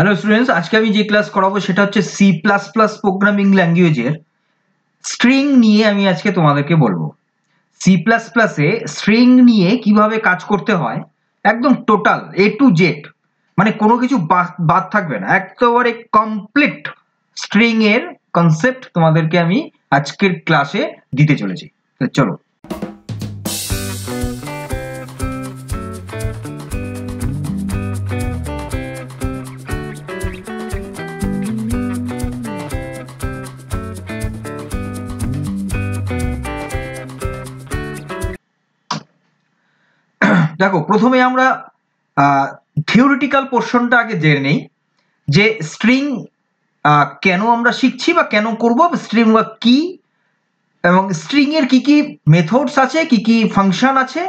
Hello students, আজকে আমি যে ক্লাস করাবো সেটা হচ্ছে সি প্লাস প্লাস প্রোগ্রামিং ল্যাঙ্গুয়েজের স্ট্রিং নিয়ে আমি আজকে তোমাদেরকে বলবো। সি প্লাস প্লাসে স্ট্রিং নিয়ে কিভাবে কাজ করতে হয় একদম টোটাল এ টু জেড, মানে কোনো কিছু বাদ থাকবে না, একেবারে কমপ্লিট স্ট্রিং এর কনসেপ্ট তোমাদেরকে আমি আজকের ক্লাসে দিতে চলেছি। তো চলো। দেখো, প্রথমে আমরা থিওরিটিক্যাল পোর্শনটা আগে জেনে নেই যে স্ট্রিং কেন আমরা শিখছি বা কেন করব, স্ট্রিং বা কি, এবং স্ট্রিং এর কি কি মেথডস আছে, কি কি ফাংশন আছে,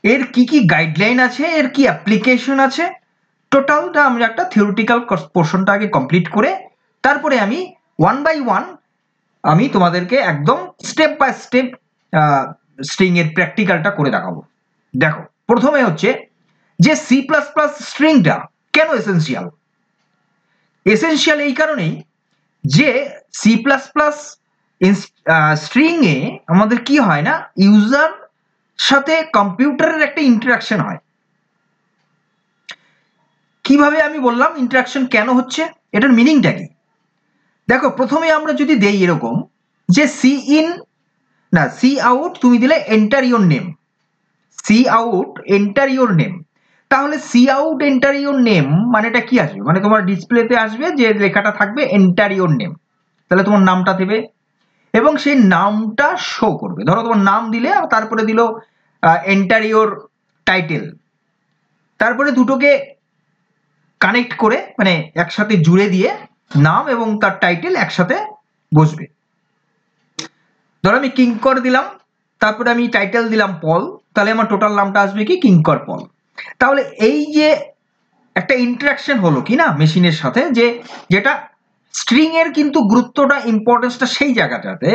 এর কি কি গাইডলাইন আছে, এর কি অ্যাপ্লিকেশন আছে। টোটালটা আমরা একটা থিওরিটিক্যাল পোর্শনটা আগে কমপ্লিট করে তারপরে আমি ওয়ান বাই ওয়ান আমি তোমাদেরকে একদম স্টেপ বাই স্টেপ স্ট্রিং এর প্র্যাকটিক্যালটা করে দেখাবো। দেখো, প্রথমে হচ্ছে যে সি প্লাস প্লাস স্ট্রিংটা কেন এসেনশিয়াল। এসেনশিয়াল এই কারণেই যে সি প্লাস প্লাস স্ট্রিং এ আমাদের কি হয় না, ইউজার সাথে কম্পিউটারের একটা ইন্টারাকশন হয়। কিভাবে আমি বললাম ইন্টারাকশন কেন হচ্ছে, এটার মিনিংটা কি? দেখো, প্রথমে আমরা যদি দেই এরকম যে সি ইন না সি আউট, তুমি দিলে enter your name, cout enter your name, তাহলে cout enter your name মানেটা কি আসবে? মানে তোমার ডিসপ্লেতে আসবে যে লেখাটা থাকবে এন্টার ইউর নেম, তাহলে তোমার নামটা দেবে এবং সেই নামটা শো করবে। ধরো তোমার নাম দিলে আর তারপরে দিল এন্টার ইউর টাইটেল, তারপরে দুটোকে কানেক্ট করে মানে একসাথে জুড়ে দিয়ে নাম এবং তার টাইটেল একসাথে বসবে। ধরো আমি কিঙ্কর দিলাম, তারপরে আমি টাইটেল দিলাম পল, তাহলে আমার টোটাল নামটা আসবে কি কিঙ্কর পল। তাহলে এই যে একটা ইন্টারাকশন হলো কি না মেশিনের সাথে, যেটা স্ট্রিং এর কিন্তু গুরুত্বটা ইম্পর্টেন্সটা সেই জায়গাটাতে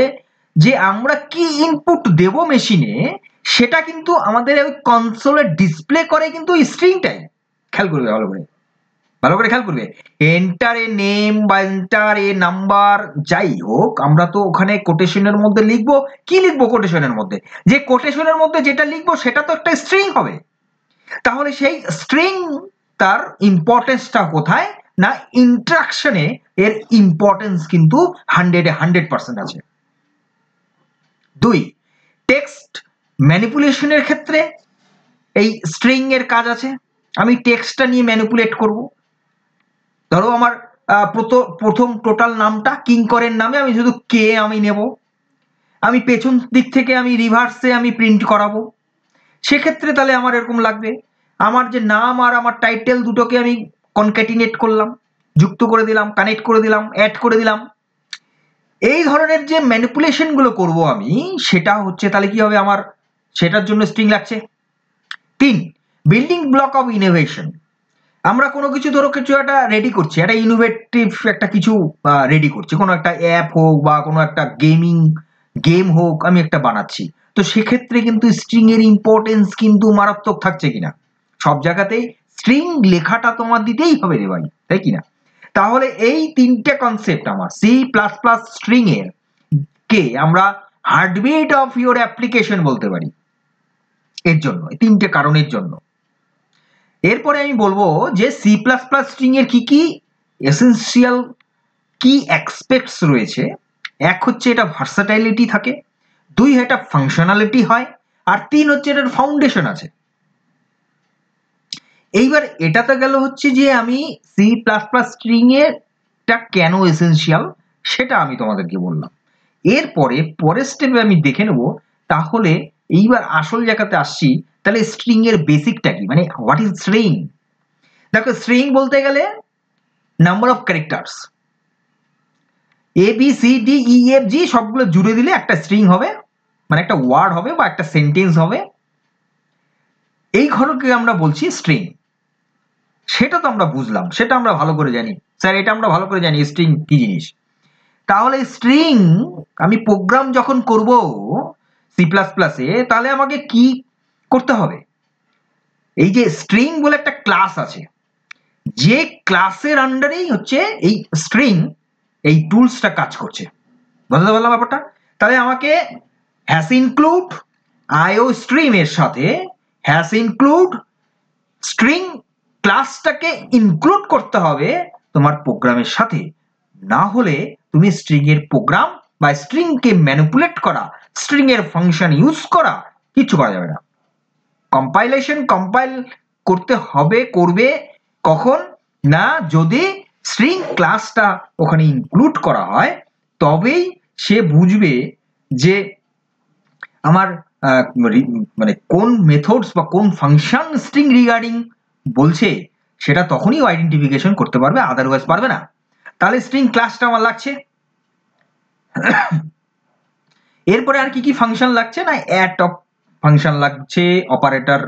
যে আমরা কি ইনপুট দেব মেশিনে, সেটা কিন্তু আমাদের ওই কনসোলে ডিসপ্লে করে কিন্তু স্ট্রিংটাই। খেয়াল করবে ভালো করে, ভালো করে খেয়াল করবে। এন্টার এ নেম বা এন্টার এ নাম্বার যাই হোক, আমরা তো ওখানে কোটেশনের মধ্যে লিখবো। কি লিখবো কোটেশনের মধ্যে? যে কোটেশনের মধ্যে যেটা লিখবো সেটা তো একটা স্ট্রিং হবে। তাহলে সেই স্ট্রিং তার ইম্পর্টেন্সটা কোথায় না, ইন্টারাকশনে এর ইম্পর্টেন্স কিন্তু 100% আছে। দুই, টেক্সট ম্যানিপুলেশনের ক্ষেত্রে এই স্ট্রিং এর কাজ আছে। আমি টেক্সটটা নিয়ে ম্যানিপুলেট করব। ধরো আমার প্রথম টোটাল নামটা কিঙ্করের নামে আমি শুধু কে আমি নেব, আমি পেছন দিক থেকে আমি রিভার্সে আমি প্রিন্ট করাবো। সেক্ষেত্রে তাহলে আমার এরকম লাগবে, আমার যে নাম আর আমার টাইটেল দুটোকে আমি কনক্যাটিনেট করলাম, যুক্ত করে দিলাম, কানেক্ট করে দিলাম, অ্যাড করে দিলাম। এই ধরনের যে ম্যানিপুলেশন গুলো করব আমি, সেটা হচ্ছে তাহলে কি হবে আমার, সেটার জন্য স্ট্রিং লাগছে। তিন, বিল্ডিং ব্লক অফ ইনোভেশন। আমরা কোনো কিছু ধরো কিছু একটা রেডি করছি, একটা ইনোভেটিভ একটা কিছু রেডি করছি, কোনো একটা অ্যাপ হোক বা কোনো একটা গেম হোক আমি একটা বানাচ্ছি। তো সেক্ষেত্রে কিন্তু স্ট্রিং এর ইম্পর্টেন্স কিন্তু মারাত্মক থাকছে কিনা। সব জায়গাতেই স্ট্রিং লেখাটা তোমার দিতেই হবে রে ভাই, তাই কিনা? তাহলে এই তিনটে কনসেপ্ট আমার সি প্লাস প্লাস স্ট্রিং এর কে আমরা হার্টবিট অফ ইউর অ্যাপ্লিকেশন বলতে পারি। এর জন্য এই তিনটে কারণের জন্য এরপরে আমি বলবো যে সি প্লাস প্লাস স্ট্রিং এর কি কি এসেনশিয়াল কি অ্যাসপেক্টস রয়েছে। এক হচ্ছে এটা ভার্সাটাইলিটি থাকে, দুই এটা ফাংশনালিটি হয়, আর তিন হচ্ছে এটার ফাউন্ডেশন আছে। এইবার এটা তো গেল হচ্ছে যে আমি সি প্লাস প্লাস স্ট্রিং এরটা কেন এসেনশিয়াল সেটা আমি তোমাদেরকে বললাম। এরপরে পরের স্টেপে আমি দেখে নেব তাহলে এইবার আসল জায়গাতে আসছি, তাহলে স্ট্রিং এর বেসিকটা কি, মানে হোয়াট ইজ স্ট্রিং। দেখো, স্ট্রিং বলতে গেলে number of characters, A B C D E F G সবগুলো জুড়ে দিলে একটা স্ট্রিং হবে, মানে একটা ওয়ার্ড হবে বা একটা সেন্টেন্স হবে। এই ঘরকে আমরা বলছি স্ট্রিং। সেটা তো আমরা বুঝলাম, সেটা আমরা ভালো করে জানি, স্যার এটা আমরা ভালো করে জানি স্ট্রিং কি জিনিস। তাহলে স্ট্রিং আমি প্রোগ্রাম যখন করব সি প্লাস প্লাসে, তাহলে আমাকে কি করতে হবে? এই যে স্ট্রিং বলে একটা ক্লাস আছে, যে ক্লাসের আন্ডারেই হচ্ছে এই স্ট্রিং এই টুলসটা কাজ করছে। বুঝতে পারলাম ব্যাপারটা? তাহলে আমাকে হ্যাশ ইনক্লুড আইও স্ট্রিম এর সাথে হ্যাশ ইনক্লুড স্ট্রিং ক্লাসটাকে ইনক্লুড করতে হবে তোমার প্রোগ্রামের সাথে, না হলে তুমি স্ট্রিং এর প্রোগ্রাম বা স্ট্রিং কে ম্যানিপুলেট করা, স্ট্রিং এর ফাংশন ইউজ করা কিছু করা যাবে না। কম্পাইল করতে হবে, করবে কখন না, যদি স্ট্রিং ক্লাসটা ওখানে ইনক্লুড করা হয়, তবেই সে বুঝবে যে আমার মানে কোন মেথডস বা কোন ফাংশন স্ট্রিং রিগার্ডিং বলছে, সেটা তখনই আইডেন্টিফিকেশন করতে পারবে, আদারওয়াইজ পারবে না। তাহলে স্ট্রিং ক্লাসটা আমার লাগছে। এরপরে আর কি কি ফাংশন লাগছে না, অ্যাড ফাংশন লাগছে, অপারেটর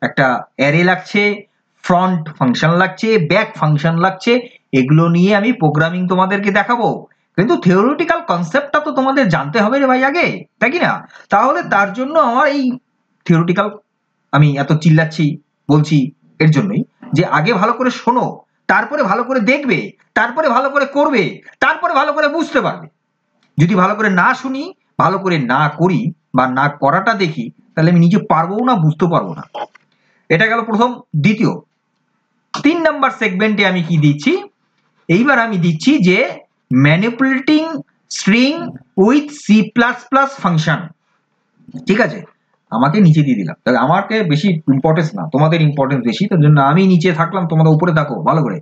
একটা অ্যারে লাগছে, ফ্রন্ট ফাংশন লাগছে, ব্যাক ফাংশন লাগছে। এগুলো নিয়ে আমি প্রোগ্রামিং তোমাদেরকে দেখাবো, কিন্তু থিওরিটিক্যাল কনসেপ্টটা তো তোমাদের জানতে হবে রে ভাই আগে, তাই কি না? তাহলে তার জন্য আমার এই থিওরিটিক্যাল আমি এত চিল্লাচ্ছি বলছি এর জন্যই যে আগে ভালো করে শোনো, তারপরে ভালো করে দেখবে, তারপরে ভালো করে করবে, তারপরে ভালো করে বুঝতে পারবে। যদি ভালো করে না শুনি, ভালো করে না করি বা না করাটা দেখি, তাহলে আমি নিজে পারবো না, বুঝতে পারবো না। এটা গেল প্রথম। দ্বিতীয় 3 নাম্বার সেগমেন্টে আমি কি দিচ্ছি, এইবার আমি দিচ্ছি যে manipulating string with C plus plus function. ঠিক আছে, আমাকে নিচে দিয়ে দিলাম, তাহলে আমাকে বেশি ইম্পর্টেন্স না, তোমাদের ইম্পর্টেন্স বেশি, তার জন্য আমি নিচে থাকলাম, তোমরা উপরে থাকো। ভালো করে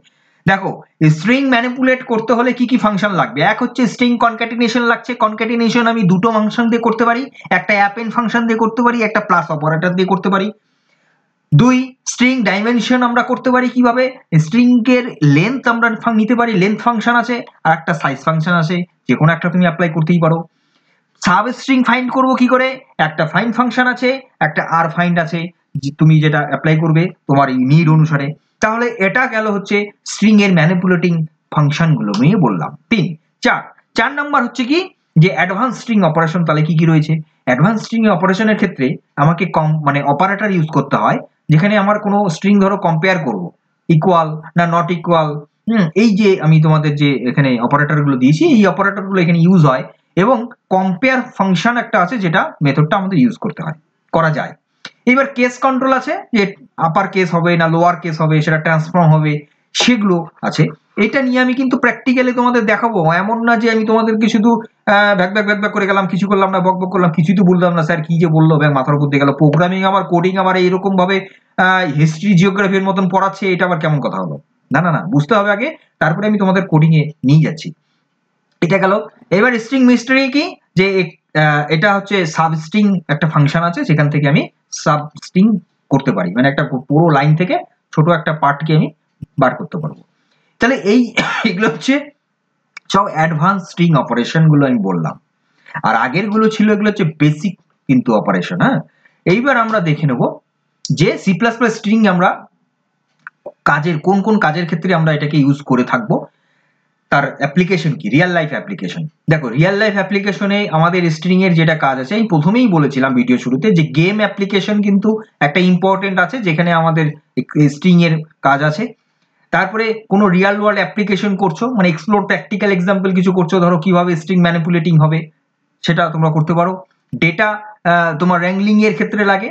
দেখো, স্ট্রিং ম্যানিপুলেট করতে হলে কি কি ফাংশন লাগবে। এক হচ্ছে স্ট্রিং কনক্যাটিনেশন লাগছে। কনক্যাটিনেশন আমি দুটো ফাংশন দিয়ে করতে পারি, একটা অ্যাপেন্ড ফাংশন দিয়ে করতে পারি, একটা প্লাস অপারেটর দিয়ে করতে পারি। দুই, স্ট্রিং ডাইমেনশন আমরা করতে পারি কিভাবে, স্ট্রিং এর লেন্থ আমরা নিতে পারি, লেন্থ ফাংশন আছে, আর একটা সাইজ ফাংশন আছে, যে কোনো একটা তুমি অ্যাপ্লাই করতেই পারো। সাব স্ট্রিং ফাইন্ড করবো কি করে, একটা ফাইন্ড ফাংশন আছে, একটা আর ফাইন্ড আছে, তুমি যেটা অ্যাপ্লাই করবে তোমার নিড অনুসারে। তাহলে এটা গেল হচ্ছে স্ট্রিং এর ম্যানিপুলেটিং ফাংশন গুলো নিয়ে বললাম। চার নাম্বার হচ্ছে কি, যে অ্যাডভান্স স্ট্রিং অপারেশন। তাহলে কি কি রয়েছে, অ্যাডভান্স স্ট্রিং অপারেশনের ক্ষেত্রে আমাকে মানে অপারেটর ইউজ করতে হয়, যেখানে আমার কোনো স্ট্রিং ধরো কম্পেয়ার করব, ইকুয়াল না নট ইকুয়াল, এই যে আমি তোমাদের যে এখানে অপারেটর গুলো দিয়েছি, এই অপারেটর গুলো এখানে ইউজ হয়। এবং কম্পেয়ার ফাংশন একটা আছে, যেটা মেথডটা আমাদের ইউজ করতে হয়, করা যায়। এবার কেস কন্ট্রোল আছে, যে আপার কেস হবে না লোয়ার কেস হবে, সেটা ট্রান্সফর্ম হবে, সেগুলো আছে। এটা নিয়ে আমি কিন্তু প্র্যাকটিক্যালি তোমাদের দেখাবো, এমন না যে আমি তোমাদেরকে শুধু ব্যাক ব্যাক ব্যাক ব্যাক করে গেলাম, কিছু করলাম না, বক বক করলাম, কিছুই তো বললাম না, স্যার কি যে বললো ব্যাগ মাথার উপর দিয়ে গেল। প্রোগ্রামিং আমার, কোডিং আমার এইরকম ভাবে হিস্ট্রি জিওগ্রাফির মতন পড়াচ্ছে, এটা আবার কেমন কথা হলো? না না না, বুঝতে হবে আগে, তারপরে আমি তোমাদের কোডিং এ নিয়ে যাচ্ছি। এটা গেল। এবার স্ট্রিং মিস্ট্রি কি, যে এটা হচ্ছে সাবস্ট্রিং একটা ফাংশন আছে, সেখান থেকে আমি সাবস্ট্রিং করতে পারি, মানে একটা পুরো লাইন থেকে ছোট একটা পার্টকে আমি বার করতে পারবো। তাহলে এগুলো হচ্ছে সব অ্যাডভান্স স্ট্রিং অপারেশন গুলো আমি বললাম। আর আগের গুলো ছিল, এগুলো হচ্ছে বেসিক কিন্তু অপারেশন। হ্যাঁ, এইবার আমরা দেখে নেব যে সি প্লাস প্লাস স্ট্রিং আমরা কাজের কোন কোন কাজের ক্ষেত্রে আমরা এটাকে ইউজ করে থাকবো, তার অ্যাপ্লিকেশন কি, রিয়েল লাইফ অ্যাপ্লিকেশন। দেখো, রিয়েল লাইফ অ্যাপ্লিকেশনে আমাদের স্ট্রিং এর যেটা কাজ আছে, আমি প্রথমেই বলেছিলাম ভিডিও শুরুতে, যে গেম অ্যাপ্লিকেশন কিন্তু একটা ইম্পর্টেন্ট আছে, যেখানে আমাদের স্ট্রিং এর কাজ আছে। তারপরে কোনো রিয়েল ওয়ার্ল্ড অ্যাপ্লিকেশন করছো, মানে এক্সপ্লোর প্র্যাকটিক্যাল এক্সাম্পল কিছু করছো, ধরো কিভাবে স্ট্রিং ম্যানিপুলেটিং হবে, সেটা তোমরা করতে পারো। ডেটা তোমার র্যাঙ্গলিং এর ক্ষেত্রে লাগে,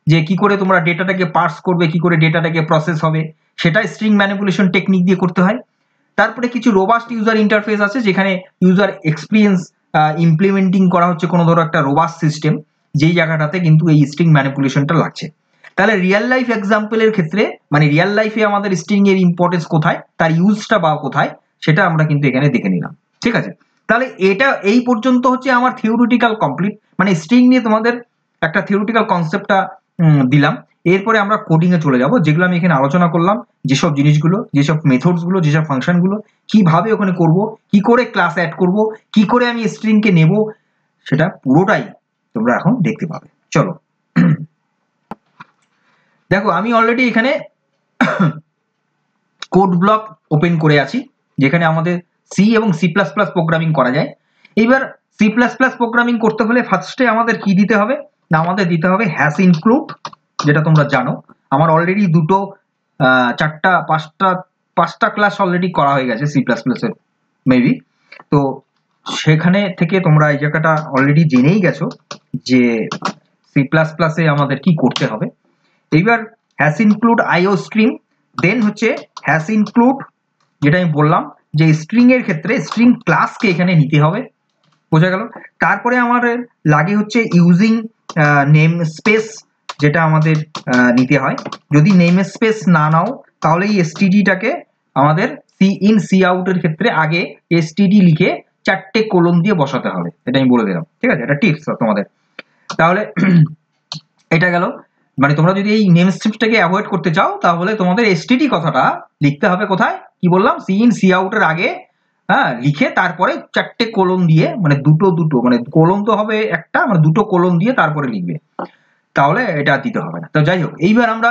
যে কি করে তোমরা ডেটাটাকে পার্স করবে, কি করে ডেটাটাকে প্রসেস হবে, সেটা স্ট্রিং ম্যানিপুলেশন টেকনিক দিয়ে করতে হয়। তারপরে কিছু রোবাস্ট ইউজার ইন্টারফেস আছে, যেখানে ইউজার এক্সপিরিয়েন্স ইমপ্লিমেন্টিং করা হচ্ছে কোনো ধরো একটা রোবাস্ট সিস্টেম, যেই জায়গাটাতে কিন্তু এই স্ট্রিং ম্যানিপুলেশনটা লাগছে। তাহলে রিয়েল লাইফ এক্সাম্পলের ক্ষেত্রে, মানে রিয়েল লাইফে আমাদের স্ট্রিং এর ইম্পর্টেন্স কোথায়, তার ইউজটা বা কোথায়, সেটা আমরা কিন্তু এখানে দেখে নিলাম। ঠিক আছে, তাহলে এটা এই পর্যন্ত হচ্ছে আমার থিওরিটিক্যাল কমপ্লিট, মানে স্ট্রিং নিয়ে তোমাদের একটা থিওরিটিক্যাল কনসেপ্টটা দিলাম। এরপরে আমরা কোডিং এ চলে যাব, যেগুলো আমি এখানে আলোচনা করলাম, যেসব জিনিসগুলো, যেসব মেথডস গুলো, যেসব ফাংশন গুলো কিভাবে ওখানে করব, কি করে ক্লাস অ্যাড করব, কি করে আমি স্ট্রিং কে নেব, সেটা পুরোটাই তোমরা এখন দেখতে পাবে। চলো দেখো, আমি অলরেডি এখানে কোড ব্লক ওপেন করে আছি, যেখানে আমাদের সি এবং সি প্লাস প্লাস প্রোগ্রামিং করা যায়। এইবার সি প্লাস প্লাস প্রোগ্রামিং করতে হলে ফার্স্টে আমাদের কি দিতে হবে না, আমাদের দিতে হবে হ্যাশ ইনক্লুড, যেটা তোমরা জানো। আমার অলরেডি দুটো 4টা 5টা 5টা ক্লাস অলরেডি করা হয়ে গেছে সি প্লাস প্লাসের মেবি, তো সেখানে থেকে তোমরা এই জায়গাটা অলরেডি জেনেই গেছো যে সি প্লাস প্লাসে আমাদের কি করতে হবে। এইবার হ্যাশ ইনক্লুড আইও স্ট্রিং, দেন হচ্ছে হ্যাশ ইনক্লুড, যেটা আমি বললাম যে স্ট্রিং এর ক্ষেত্রে স্ট্রিং ক্লাসকে এখানে নিতে হবে, বোঝা গেল। তারপরে আমাদের লাগে হচ্ছে ইউজিং নেম স্পেস, যেটা আমাদের নিতে হয়। যদি নেম স্পেস না নাও তাহলে এই এসটিডিটাকে আমাদের সি ইন সি আউট এর ক্ষেত্রে আগে এসটিডি লিখে 4টে কোলন দিয়ে বসাতে হবে, এটা আমি বলে দিলাম, ঠিক আছে, এটা টিপস তোমাদের। তাহলে এটা গেল, মানে তোমরা যদি এই নেম স্ট্রিপটাকে অ্যাভয়েড করতে চাও তাহলে তোমাদের এসটিডি কথাটা লিখতে হবে কোথায়, কি বললাম, সি ইন সি আউট এর আগে, হ্যাঁ, লিখে তারপরে 4টে কোলন দিয়ে, মানে দুটো মানে কোলন তো হবে একটা, মানে 2টো কোলন দিয়ে তারপরে লিখবে, তাহলে এটা দিতে হবে না। তো যাই হোক, এইবার আমরা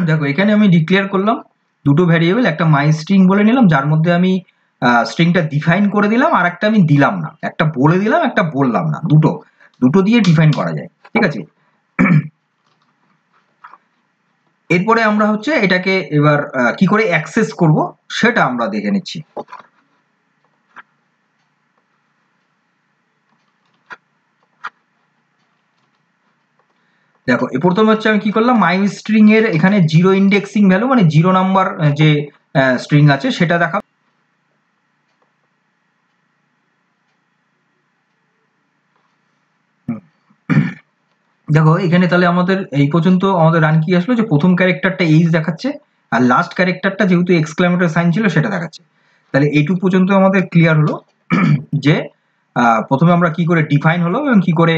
দেখো এখানে আমি ডিক্লেয়ার করলাম 2টো ভ্যারিয়েবল, একটা মাই স্ট্রিং বলে নিলাম যার মধ্যে আমি স্ট্রিংটা ডিফাইন করে দিলাম, আর একটা আমি দিলাম না, একটা বলে দিলাম একটা বললাম না, দুটো দিয়ে ডিফাইন করা যায়, ঠিক আছে। এরপরে আমরা হচ্ছে এটাকে এবার কি করে অ্যাক্সেস করব সেটা আমরা দেখে নিচ্ছি। দেখো প্রথমে হচ্ছে আমি কি করলাম, মাই স্ট্রিং এর এখানে 0 ইন্ডেক্সিং ভ্যালু, মানে 0 নাম্বার যে স্ট্রিং আছে সেটা দেখা। দেখো এখানে তাহলে আমাদের এই পর্যন্ত আমাদের রান কি আসলো, যে প্রথম ক্যারেক্টারটা এইচ দেখাচ্ছে আর লাস্ট ক্যারেক্টারটা যেহেতু এক্সক্লামেটর সাইন ছিল সেটা দেখাচ্ছে। তাহলে এইটুকু পর্যন্ত আমাদের ক্লিয়ার হলো যে প্রথমে আমরা কি করে ডিফাইন হলো এবং কি করে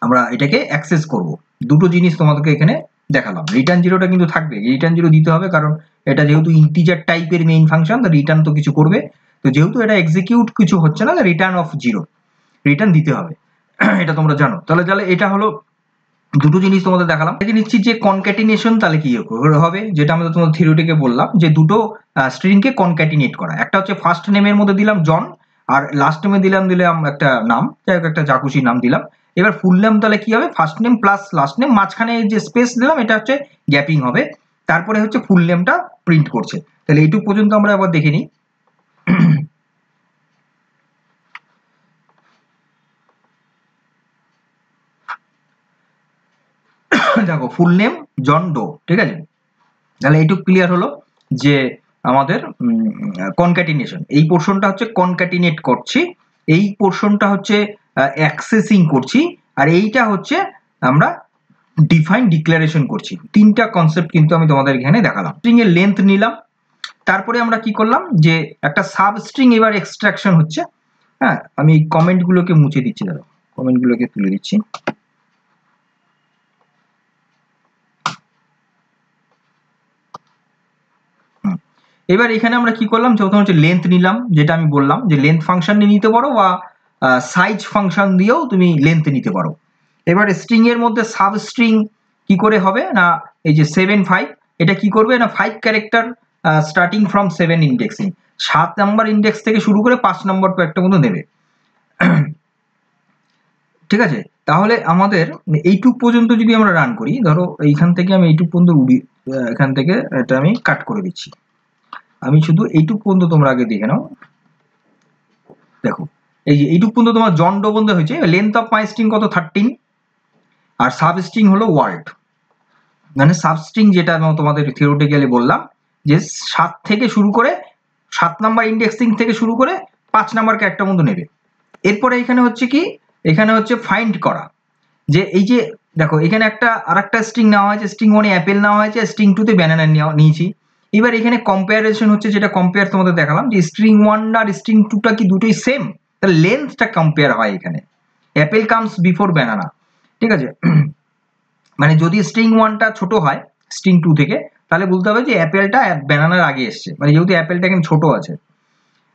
আমরা এটাকে অ্যাক্সেস করব। দুটো জিনিস তোমাদেরকে এখানে দেখালাম। রিটার্ন জিরোটা কিন্তু থাকবে, রিটার্ন জিরো দিতে হবে, কারণ এটা যেহেতু ইন্টিজার টাইপের মেইন ফাংশন, তো রিটার্ন তো কিছু করবে, তো যেহেতু এটা এক্সিকিউট কিছু হচ্ছে না, রিটার্ন অফ জিরো রিটার্ন দিতে হবে, এটা তোমরা জানো। তাহলে এটা হলো দুটো জিনিস তোমাদের দেখালাম। দেখে নিচ্ছি যে কনক্যাটিনেশন তাহলে কি হবে, যেটা আমরা তোমাদের থিওরিটিকে বললাম যে দুটো স্ট্রিংকে কনক্যাটিনেট করা। একটা হচ্ছে ফার্স্ট নেমের মধ্যে দিলাম জন, আর লাস্ট নেমে দিলাম একটা নাম, যাই হোক একটা জাকুশি নাম দিলাম। এবার ফুল নেম তাহলে কি হবে, first name plus last name, মাঝখানে যে স্পেস দিলাম এটা হচ্ছে গ্যাপিং হবে, তারপরে হচ্ছে ফুল নেমটা প্রিন্ট করছে। তাহলে এইটুকু পর্যন্ত আমরা আবার দেখে নিই। দেখো ফুল নেম জন ডো, ঠিক আছে। তাহলে এইটুকু ক্লিয়ার হলো যে আমাদের কনক্যাটিনেশন, এই পোর্শনটা হচ্ছে কনক্যাটিনেট করছি, এই পোর্শনটা হচ্ছে অ্যাক্সেসিং করছি, আর এইটা হচ্ছে আমরা ডিফাইন ডিক্লারেশন করছি। তিনটা কনসেপ্ট কিন্তু আমি তোমাদের এখানে দেখালাম। স্ট্রিং এর লেন্থ নিলাম, তারপরে আমরা কি করলাম যে একটা সাবস্ট্রিং এবার এক্সট্রাকশন হচ্ছে। হ্যাঁ, আমি কমেন্টগুলোকে মুছে দিচ্ছি, দাদা কমেন্টগুলোকে তুলে দিচ্ছি। এবার এখানে আমরা কি করলাম, প্রথম হচ্ছে লেন্থ নিলাম, যেটা আমি বললাম যে লেন্থ ফাংশন নিয়ে নিতে পারো বা সাইজ ফাংশন দিয়েও তুমি লেন্থ নিতে পারো। এবার স্ট্রিং এর মধ্যে সাবস্ট্রিং কি করে হবে না, এই যে 7 5 এটা কি করবে না, 5 character starting from 7 indexing, 7 number index থেকে শুরু করে 5 নাম্বার তো একটা মতো নেবে, ঠিক আছে। তাহলে আমাদের এইটুক পর্যন্ত যদি আমরা রান করি, ধরো এইখান থেকে আমি এইটুক পর্যন্ত এখান থেকে এটা আমি কাট করে দিচ্ছি, আমি শুধু এইটুক পর্যন্ত তোমরা আগে দেখে নাও। দেখো এই যে এইটুক পর্যন্ত তোমার জন ডো বন্ধ হয়েছে, লেন্থ অফ মাই স্ট্রিং কত 13, আর সাবস্ট্রিং হলো ওয়ার্ল্ড, মানে সাবস্ট্রিং যেটা তোমাদের থিওরিটিক্যালি বললাম যে 7 থেকে শুরু করে 7 নাম্বার ইন্ডেক্সিং থেকে শুরু করে 5 নাম্বার ক্যারেক্টার মতো নেবে। এরপরে এখানে হচ্ছে কি, এখানে হচ্ছে ফাইন্ড করা, যে এই যে দেখো এখানে আরেকটা স্ট্রিং নেওয়া হয়েছে, স্ট্রিং 1 এ অ্যাপেল নেওয়া হয়েছে, স্ট্রিং 2 তে ব্যানানা নিয়েছি। এবার এখানে কম্পারিজন হচ্ছে, যেটা কম্পেয়ার তোমাদের দেখালাম যে স্ট্রিং 1 আর স্ট্রিং 2টা কি দুটোই সেম, তাহলে লেন্থটা কম্পেয়ার হয় এখানে, অ্যাপেল কামস বিফোর ব্যানানা, ঠিক আছে। মানে যদি স্ট্রিং 1টা ছোট হয় স্ট্রিং 2 থেকে, তাহলে বলতে হবে যে অ্যাপেলটা ব্যানানার আগে এসছে, মানে যেহেতু অ্যাপেলটা এখানে ছোট আছে।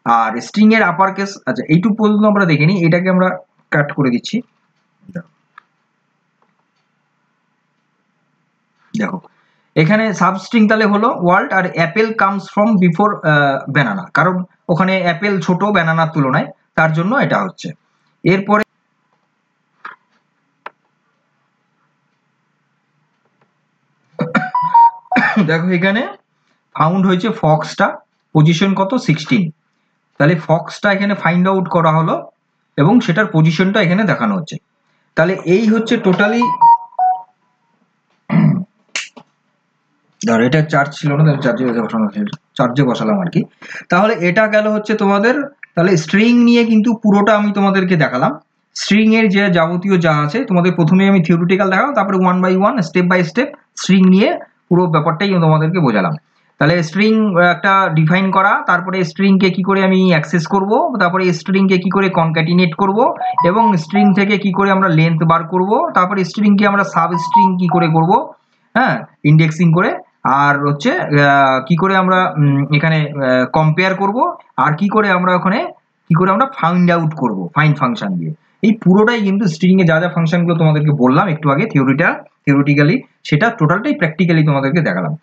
আর স্ট্রিং এর আপার কেস, আচ্ছা এইটুকু পর্যন্ত আমরা দেখে নিই, এটাকে আমরা কাট করে দিচ্ছি। দেখো এখানে সাবস্ট্রিং তাহলে হলো ওয়ার্ল্ড, আর apple comes from before banana, কারণ ওখানে অ্যাপেল ছোট ব্যানানার তুলনায়, তার জন্য এটা হচ্ছে। এরপরে দেখো এখানে ফাউন্ড হয়েছে ফক্সটা, পজিশন কত 16, তাহলে ফক্সটা এখানে ফাইন্ড আউট করা হলো এবং সেটার পজিশনটা এখানে দেখানো হচ্ছে। তাহলে এই হচ্ছে টোটালি, ধর এটা চার্জ ছিল না, চার্জে বসালাম আর কি। তাহলে এটা গেল হচ্ছে তোমাদের, তাহলে স্ট্রিং নিয়ে কিন্তু পুরোটা আমি তোমাদেরকে দেখালাম। স্ট্রিং এর যে যাবতীয় যা আছে তোমাদের প্রথমে আমি থিওরিটিক্যাল দেখালাম, তারপরে 1 by 1 step by step string নিয়ে পুরো ব্যাপারটাই তোমাদেরকে বোঝালাম। তাহলে স্ট্রিং একটা ডিফাইন করা, তারপরে স্ট্রিংকে কি করে আমি অ্যাক্সেস করব, তারপরে স্ট্রিংকে কি করে কনক্যাটিনেট করব, এবং স্ট্রিং থেকে কি করে আমরা লেন্থ বার করব, তারপরে স্ট্রিংকে আমরা সাব স্ট্রিং কি করে করব, হ্যাঁ, ইন্ডেক্সিং করে, আর হচ্ছে কি করে আমরা এখানে কম্পেয়ার করব, আর কি করে আমরা ওখানে কি করে আমরা ফাইন্ড আউট করব ফাইন্ড ফাংশন দিয়ে। এই পুরোটাই কিন্তু স্ট্রিং এ যা যা ফাংশনগুলো তোমাদেরকে বললাম একটু আগে থিওরিটিক্যালি, সেটা টোটালটাই প্র্যাকটিক্যালি তোমাদেরকে দেখালাম।